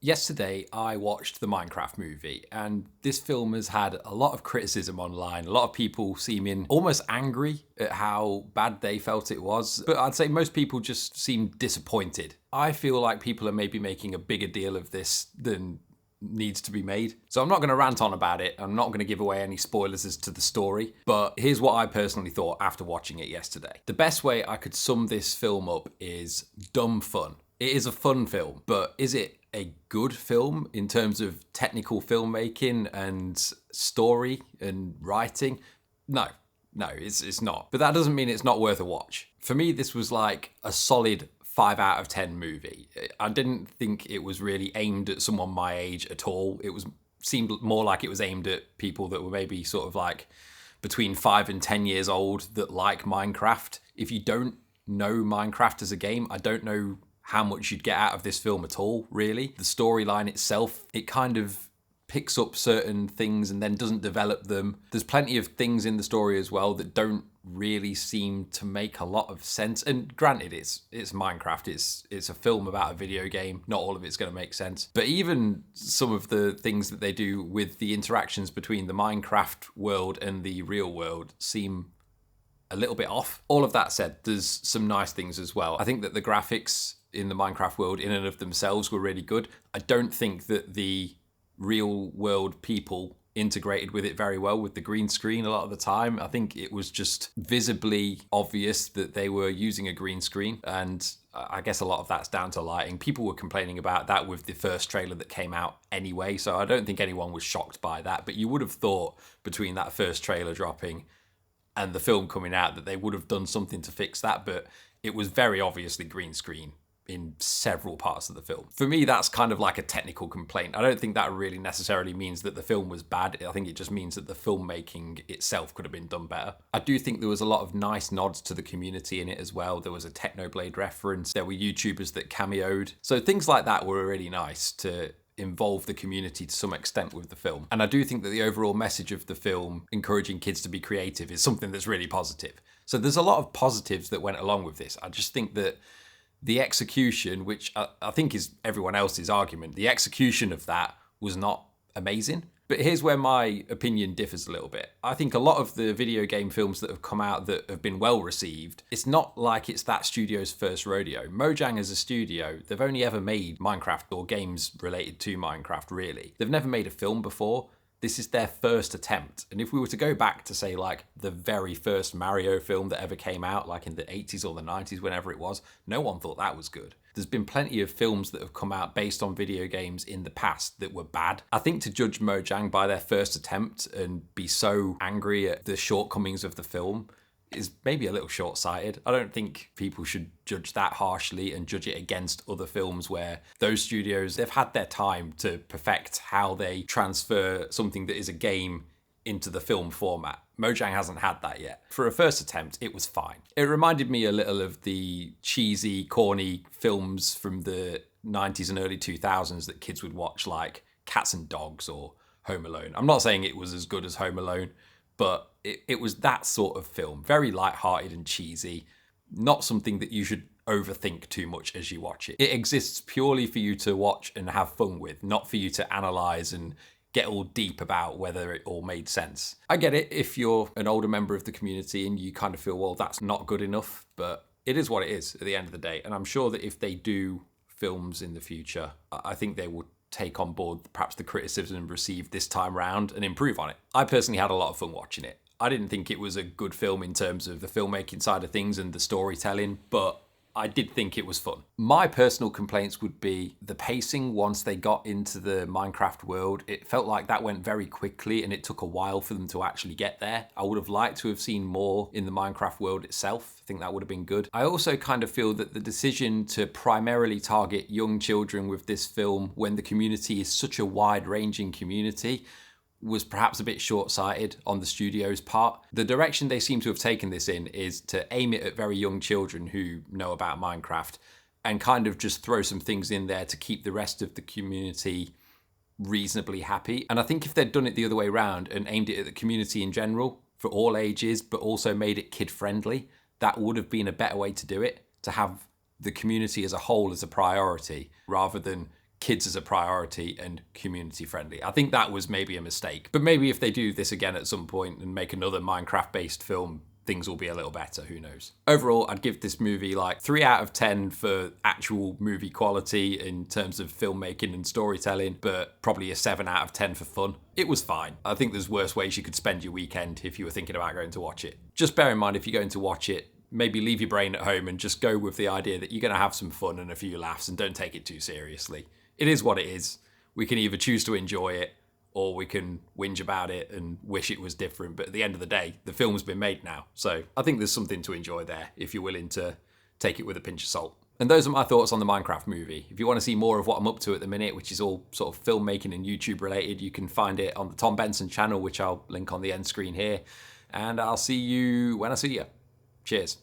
Yesterday, I watched the Minecraft movie, and this film has had a lot of criticism online. A lot of people seeming almost angry at how bad they felt it was, but I'd say most people just seem disappointed. I feel like people are maybe making a bigger deal of this than needs to be made. So I'm not going to rant on about it. I'm not going to give away any spoilers as to the story, but here's what I personally thought after watching it yesterday. The best way I could sum this film up is dumb fun. It is a fun film, but is it a good film in terms of technical filmmaking and story and writing? No, it's not. But that doesn't mean it's not worth a watch. For me, this was like a solid 5 out of 10 movie. I didn't think it was really aimed at someone my age at all. It seemed more like it was aimed at people that were maybe sort of like between 5 and 10 years old that like Minecraft. If you don't know Minecraft as a game, I don't know how much you'd get out of this film at all, really. The storyline itself, it kind of picks up certain things and then doesn't develop them. There's plenty of things in the story as well that don't really seem to make a lot of sense. And granted, it's Minecraft, it's a film about a video game. Not all of it's going to make sense. But even some of the things that they do with the interactions between the Minecraft world and the real world seem a little bit off. All of that said, there's some nice things as well. I think that the graphics in the Minecraft world in and of themselves were really good. I don't think that the real world people integrated with it very well with the green screen a lot of the time. I think it was just visibly obvious that they were using a green screen, and I guess a lot of that's down to lighting. People were complaining about that with the first trailer that came out anyway, so I don't think anyone was shocked by that, but you would have thought between that first trailer dropping and the film coming out that they would have done something to fix that, but it was very obviously green screen in several parts of the film. For me, that's kind of like a technical complaint. I don't think that really necessarily means that the film was bad. I think it just means that the filmmaking itself could have been done better. I do think there was a lot of nice nods to the community in it as well. There was a Technoblade reference. There were YouTubers that cameoed. So things like that were really nice to involve the community to some extent with the film. And I do think that the overall message of the film, encouraging kids to be creative, is something that's really positive. So there's a lot of positives that went along with this. I just think that the execution, which I think is everyone else's argument, the execution of that was not amazing. But here's where my opinion differs a little bit. I think a lot of the video game films that have come out that have been well received, it's not like it's that studio's first rodeo. Mojang as a studio, they've only ever made Minecraft or games related to Minecraft, really. They've never made a film before. This is their first attempt. And if we were to go back to, say, like the very first Mario film that ever came out, like in the 80s or the 90s, whenever it was, no one thought that was good. There's been plenty of films that have come out based on video games in the past that were bad. I think to judge Mojang by their first attempt and be so angry at the shortcomings of the film is maybe a little short-sighted. I don't think people should judge that harshly and judge it against other films where those studios, they've had their time to perfect how they transfer something that is a game into the film format. Mojang hasn't had that yet. For a first attempt, it was fine. It reminded me a little of the cheesy, corny films from the 90s and early 2000s that kids would watch, like Cats and Dogs or Home Alone. I'm not saying it was as good as Home Alone, but it was that sort of film. Very light-hearted and cheesy. Not something that you should overthink too much as you watch it. It exists purely for you to watch and have fun with, not for you to analyse and get all deep about whether it all made sense. I get it if you're an older member of the community and you kind of feel, well, that's not good enough, but it is what it is at the end of the day. And I'm sure that if they do films in the future, I think they would take on board perhaps the criticism received this time round and improve on it. I personally had a lot of fun watching it. I didn't think it was a good film in terms of the filmmaking side of things and the storytelling, but I did think it was fun. My personal complaints would be the pacing once they got into the Minecraft world. It felt like that went very quickly and it took a while for them to actually get there. I would have liked to have seen more in the Minecraft world itself. I think that would have been good. I also kind of feel that the decision to primarily target young children with this film when the community is such a wide-ranging community was perhaps a bit short-sighted on the studio's part. The direction they seem to have taken this in is to aim it at very young children who know about Minecraft and kind of just throw some things in there to keep the rest of the community reasonably happy. And I think if they'd done it the other way around and aimed it at the community in general for all ages, but also made it kid-friendly, that would have been a better way to do it, to have the community as a whole as a priority rather than kids as a priority and community friendly. I think that was maybe a mistake. But maybe if they do this again at some point and make another Minecraft-based film, things will be a little better, who knows. Overall, I'd give this movie like 3 out of 10 for actual movie quality in terms of filmmaking and storytelling, but probably a 7 out of 10 for fun. It was fine. I think there's worse ways you could spend your weekend if you were thinking about going to watch it. Just bear in mind, if you're going to watch it, maybe leave your brain at home and just go with the idea that you're going to have some fun and a few laughs, and don't take it too seriously. It is what it is. We can either choose to enjoy it, or we can whinge about it and wish it was different. But at the end of the day, the film's been made now. So I think there's something to enjoy there if you're willing to take it with a pinch of salt. And those are my thoughts on the Minecraft movie. If you want to see more of what I'm up to at the minute, which is all sort of filmmaking and YouTube related, you can find it on the Tom Benson channel, which I'll link on the end screen here. And I'll see you when I see you. Cheers.